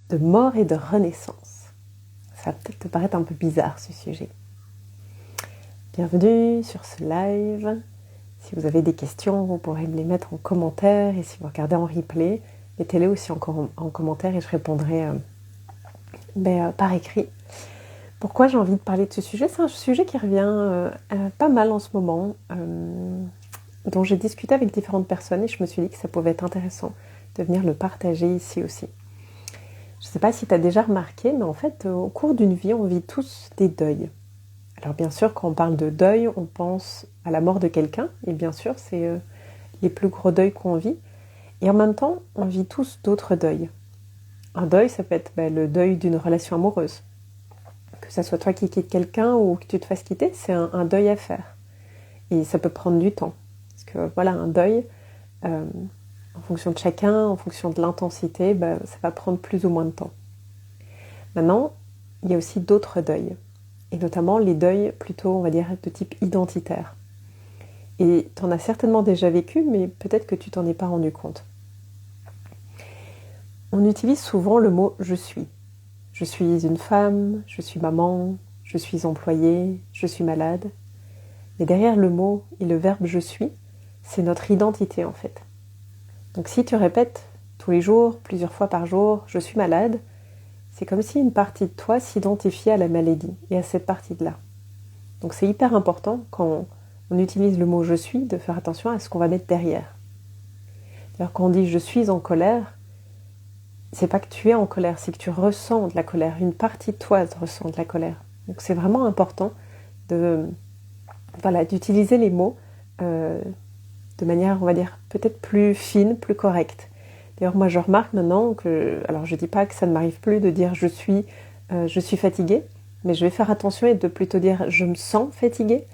de mort et de renaissance. Ça va peut-être te paraître un peu bizarre ce sujet. Bienvenue sur ce live. Si vous avez des questions, vous pourrez me les mettre en commentaire et si vous regardez en replay, mettez-les aussi en commentaire et je répondrai par écrit. Pourquoi j'ai envie de parler de ce sujet ? C'est un sujet qui revient pas mal en ce moment, dont j'ai discuté avec différentes personnes et je me suis dit que ça pouvait être intéressant de venir le partager ici aussi. Je ne sais pas si tu as déjà remarqué, mais en fait, au cours d'une vie, on vit tous des deuils. Alors bien sûr, quand on parle de deuil, on pense à la mort de quelqu'un, et bien sûr, c'est les plus gros deuils qu'on vit. Et en même temps, on vit tous d'autres deuils. Un deuil, ça peut être le deuil d'une relation amoureuse. Que ça soit toi qui quittes quelqu'un ou que tu te fasses quitter, c'est un deuil à faire. Et ça peut prendre du temps. Parce que voilà, un deuil, en fonction de chacun, en fonction de l'intensité, ça va prendre plus ou moins de temps. Maintenant, il y a aussi d'autres deuils. Et notamment les deuils plutôt, on va dire, de type identitaire. Et tu en as certainement déjà vécu, mais peut-être que tu t'en es pas rendu compte. On utilise souvent le mot « je suis ». Je suis une femme, je suis maman, je suis employée, je suis malade. Mais derrière le mot et le verbe « je suis », c'est notre identité en fait. Donc si tu répètes tous les jours, plusieurs fois par jour « je suis malade », c'est comme si une partie de toi s'identifiait à la maladie et à cette partie-là. Donc c'est hyper important quand on utilise le mot « je suis » de faire attention à ce qu'on va mettre derrière. D'ailleurs, quand on dit « je suis en colère », c'est pas que tu es en colère, c'est que tu ressens de la colère. Une partie de toi ressent de la colère. Donc c'est vraiment important d'utiliser les mots de manière, on va dire, peut-être plus fine, plus correcte. D'ailleurs, moi je remarque maintenant que, alors je dis pas que ça ne m'arrive plus de dire je suis fatiguée, mais je vais faire attention et de plutôt dire je me sens fatiguée.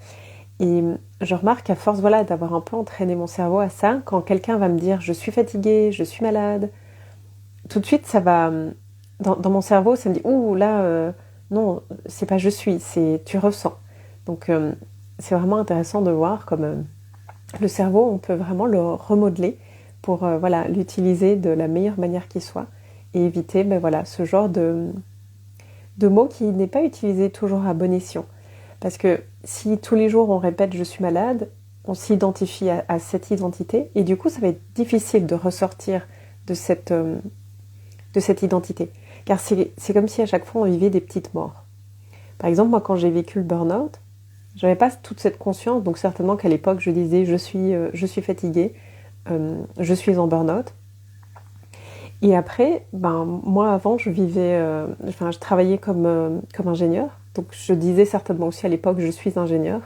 Et je remarque à force d'avoir un peu entraîné mon cerveau à ça, quand quelqu'un va me dire je suis fatiguée, je suis malade, tout de suite ça va, dans mon cerveau ça me dit ouh là, non, c'est pas je suis, c'est tu ressens. Donc c'est vraiment intéressant de voir comme le cerveau, on peut vraiment le remodeler pour l'utiliser de la meilleure manière qui soit et éviter ce genre de mot qui n'est pas utilisé toujours à bon escient. Parce que si tous les jours on répète « je suis malade », on s'identifie à cette identité et du coup ça va être difficile de ressortir de cette identité. Car c'est comme si à chaque fois on vivait des petites morts. Par exemple, moi quand j'ai vécu le burn-out, j'avais pas toute cette conscience, donc certainement qu'à l'époque je disais je suis fatiguée, je suis en burn-out. Et après, moi avant je vivais, je travaillais comme ingénieur, donc je disais certainement aussi à l'époque je suis ingénieur.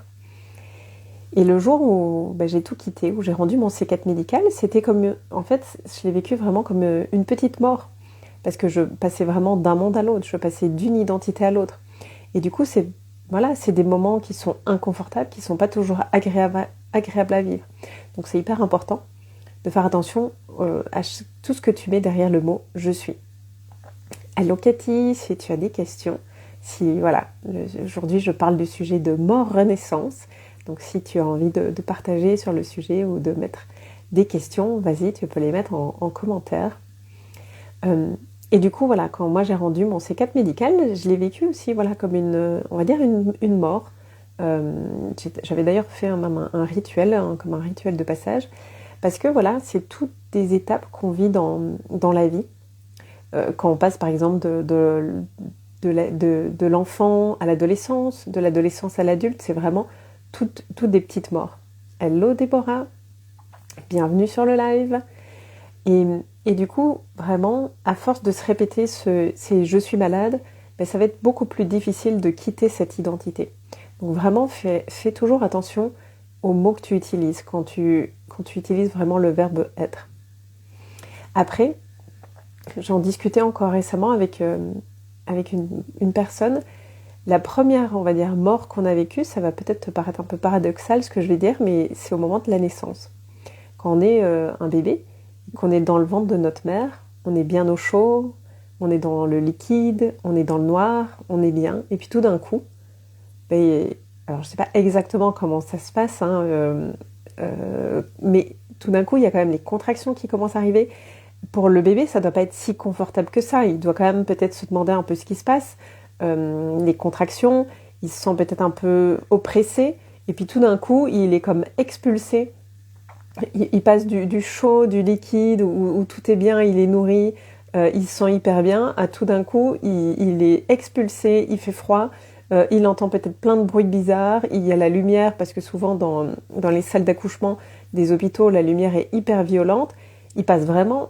Et le jour où j'ai tout quitté, où j'ai rendu mon C4 médical, c'était comme, en fait, je l'ai vécu vraiment comme une petite mort, parce que je passais vraiment d'un monde à l'autre, je passais d'une identité à l'autre. Et du coup, c'est des moments qui sont inconfortables, qui sont pas toujours agréables à vivre. Donc c'est hyper important de faire attention à tout ce que tu mets derrière le mot « je suis ». Allô Cathy, si tu as des questions, aujourd'hui je parle du sujet de mort-renaissance, donc si tu as envie de partager sur le sujet ou de mettre des questions, vas-y, tu peux les mettre en commentaire. Et du coup, quand moi j'ai rendu mon C4 médical, je l'ai vécu aussi comme une mort. J'avais d'ailleurs fait un rituel, comme un rituel de passage, parce que c'est toutes des étapes qu'on vit dans la vie. Quand on passe par exemple de l'enfant à l'adolescence, de l'adolescence à l'adulte, c'est vraiment toutes des petites morts. Hello Déborah, bienvenue sur le live. Et du coup, vraiment, à force de se répéter ces « je suis malade », ça va être beaucoup plus difficile de quitter cette identité. Donc vraiment, fais toujours attention aux mots que tu utilises quand tu utilises vraiment le verbe « être ». Après, j'en discutais encore récemment avec une personne. La première, on va dire, mort qu'on a vécue, ça va peut-être te paraître un peu paradoxal ce que je vais dire, mais c'est au moment de la naissance. Quand on est un bébé, qu'on est dans le ventre de notre mère, on est bien au chaud, on est dans le liquide, on est dans le noir, on est bien. Et puis tout d'un coup, alors je sais pas exactement comment ça se passe, mais tout d'un coup, il y a quand même les contractions qui commencent à arriver. Pour le bébé, ça doit pas être si confortable que ça. Il doit quand même peut-être se demander un peu ce qui se passe, les contractions, il se sent peut-être un peu oppressé, et puis tout d'un coup, il est comme expulsé. Il passe du chaud, du liquide, où tout est bien, il est nourri, il se sent hyper bien, à tout d'un coup, il est expulsé, il fait froid, il entend peut-être plein de bruits bizarres, il y a la lumière, parce que souvent dans les salles d'accouchement des hôpitaux, la lumière est hyper violente. Il passe vraiment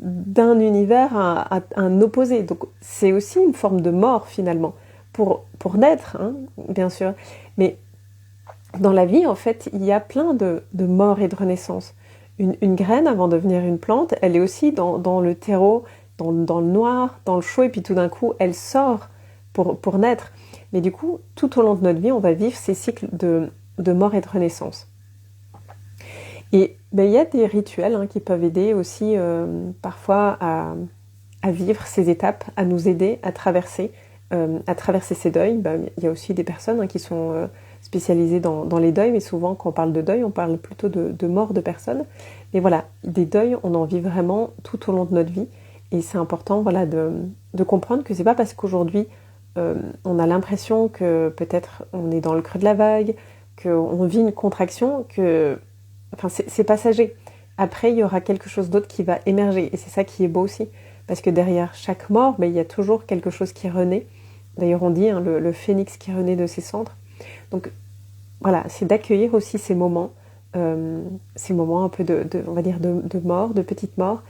d'un univers à un opposé. Donc c'est aussi une forme de mort finalement, pour naître, hein, bien sûr. Mais dans la vie, en fait, il y a plein de morts et de renaissances. Une graine, avant de devenir une plante, elle est aussi dans le terreau, dans le noir, dans le chaud, et puis tout d'un coup, elle sort pour naître. Mais du coup, tout au long de notre vie, on va vivre ces cycles de mort et de renaissance. Et ben, il y a des rituels qui peuvent aider aussi parfois à vivre ces étapes, à nous aider à traverser ces deuils. Ben, il y a aussi des personnes qui sont spécialisées dans les deuils, mais souvent quand on parle de deuil, on parle plutôt de mort de personnes. Mais voilà, des deuils, on en vit vraiment tout au long de notre vie. Et c'est important voilà, de comprendre que c'est pas parce qu'aujourd'hui on a l'impression que peut-être on est dans le creux de la vague, qu'on vit une contraction, que enfin, c'est passager. Après, il y aura quelque chose d'autre qui va émerger. Et c'est ça qui est beau aussi. Parce que derrière chaque mort, il y a toujours quelque chose qui renaît. D'ailleurs, on dit le phénix qui renaît de ses cendres. Donc voilà, c'est d'accueillir aussi ces moments un peu on va dire de mort, de petite mort,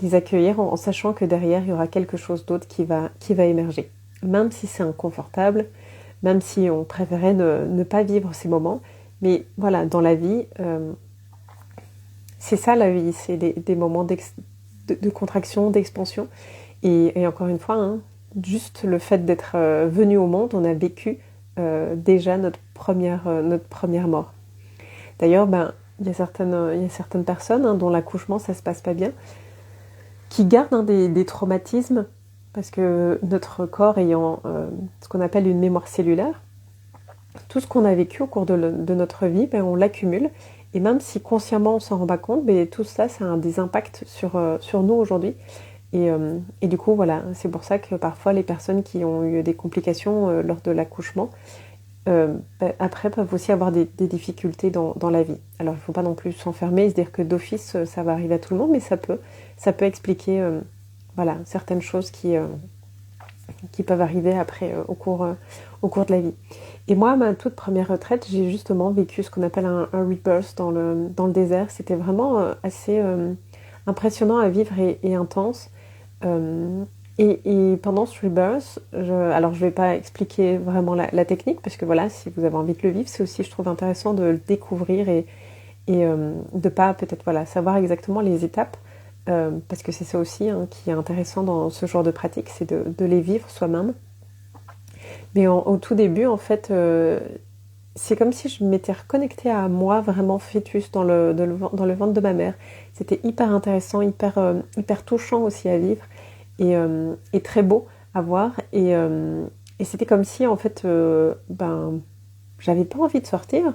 les accueillir en sachant que derrière, il y aura quelque chose d'autre qui va émerger. Même si c'est inconfortable, même si on préférait ne pas vivre ces moments. Mais voilà, dans la vie... c'est ça la vie, c'est des moments de contraction, d'expansion. Et encore une fois, juste le fait d'être venu au monde, on a vécu déjà notre première mort. D'ailleurs, il y a certaines personnes dont l'accouchement, ça se passe pas bien, qui gardent des traumatismes, parce que notre corps ayant ce qu'on appelle une mémoire cellulaire, tout ce qu'on a vécu au cours de notre vie, on l'accumule. Et même si consciemment on s'en rend pas compte, tout ça, ça a des impacts sur nous aujourd'hui. Et du coup, voilà, c'est pour ça que parfois les personnes qui ont eu des complications lors de l'accouchement, après peuvent aussi avoir des difficultés dans la vie. Alors il ne faut pas non plus s'enfermer et se dire que d'office ça va arriver à tout le monde, mais ça peut expliquer voilà, certaines choses qui peuvent arriver après au cours de la vie. Et moi, ma toute première retraite, j'ai justement vécu ce qu'on appelle un rebirth dans le désert. C'était vraiment assez impressionnant à vivre et intense. Et pendant ce rebirth, alors je ne vais pas expliquer vraiment la technique, parce que voilà, si vous avez envie de le vivre, c'est aussi, je trouve, intéressant de le découvrir et de pas peut-être voilà, savoir exactement les étapes, parce que c'est ça aussi qui est intéressant dans ce genre de pratique, c'est de les vivre soi-même. Mais au tout début, en fait, c'est comme si je m'étais reconnectée à moi, vraiment fœtus, dans le ventre de ma mère. C'était hyper intéressant, hyper touchant aussi à vivre, et très beau à voir. Et c'était comme si, en fait, j'avais pas envie de sortir.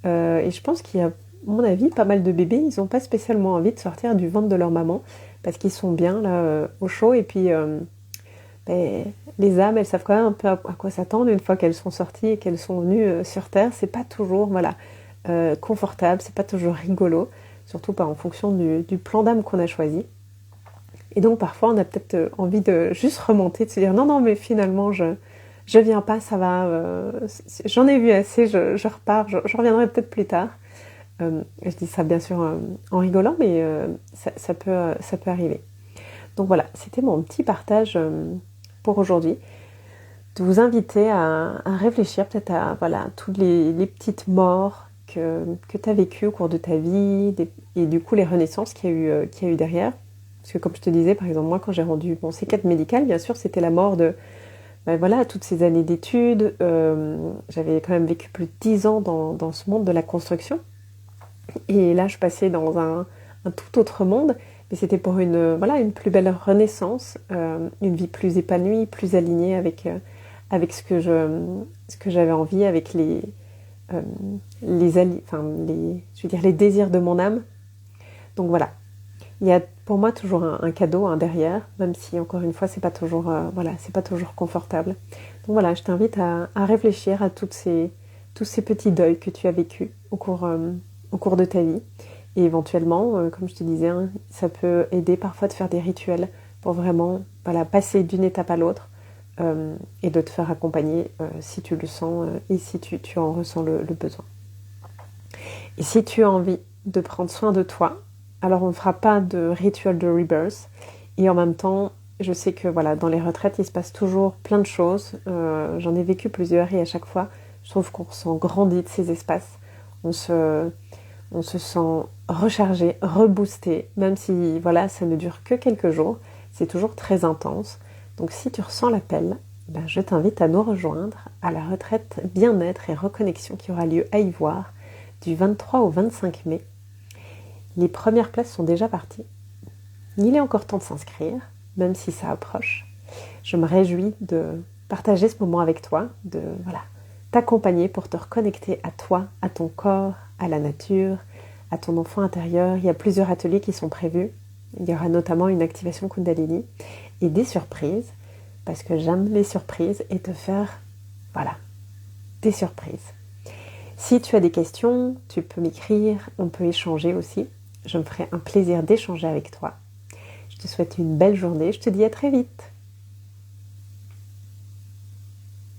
Et je pense qu'il y a, à mon avis, pas mal de bébés, ils n'ont pas spécialement envie de sortir du ventre de leur maman, parce qu'ils sont bien là, au chaud, et puis... les âmes, elles savent quand même un peu à quoi s'attendre une fois qu'elles sont sorties et qu'elles sont venues sur Terre. C'est pas toujours confortable, c'est pas toujours rigolo, surtout pas en fonction du plan d'âme qu'on a choisi. Et donc parfois on a peut-être envie de juste remonter, de se dire non mais finalement je viens pas, ça va, j'en ai vu assez, je repars, je reviendrai peut-être plus tard. Je dis ça bien sûr en rigolant, mais ça peut arriver. Donc voilà, c'était mon petit partage pour aujourd'hui, de vous inviter à réfléchir peut-être à toutes les petites morts que tu as vécues au cours de ta vie, et du coup les renaissances qu'il y a eu derrière. Parce que comme je te disais, par exemple, moi quand j'ai rendu mon C4 médical, bien sûr c'était la mort de toutes ces années d'études. J'avais quand même vécu plus de 10 ans dans ce monde de la construction. Et là je passais dans un tout autre monde. Mais c'était pour une plus belle renaissance, une vie plus épanouie, plus alignée avec ce que j'avais envie, avec les désirs de mon âme. Donc voilà. il y a pour moi toujours un cadeau derrière, même si encore une fois c'est pas toujours c'est pas toujours confortable. Donc voilà, je t'invite à réfléchir à tous ces petits deuils que tu as vécu au cours de ta vie. Et éventuellement, comme je te disais, hein, ça peut aider parfois de faire des rituels pour vraiment passer d'une étape à l'autre et de te faire accompagner si tu le sens et si tu en ressens le besoin. Et si tu as envie de prendre soin de toi, alors on ne fera pas de rituel de rebirth. Et en même temps, je sais que dans les retraites, il se passe toujours plein de choses. J'en ai vécu plusieurs et à chaque fois, je trouve qu'on se sent grandi de ces espaces. On se sent rechargé, reboosté, même si ça ne dure que quelques jours. C'est toujours très intense. Donc si tu ressens l'appel, je t'invite à nous rejoindre à la retraite bien-être et reconnexion qui aura lieu à Ivoire du 23 au 25 mai. Les premières places sont déjà parties. Il est encore temps de s'inscrire, même si ça approche. Je me réjouis de partager ce moment avec toi, de t'accompagner pour te reconnecter à toi, à ton corps, à la nature, à ton enfant intérieur. Il y a plusieurs ateliers qui sont prévus. Il y aura notamment une activation Kundalini et des surprises, parce que j'aime les surprises et te faire, des surprises. Si tu as des questions, tu peux m'écrire, on peut échanger aussi. Je me ferai un plaisir d'échanger avec toi. Je te souhaite une belle journée, je te dis à très vite.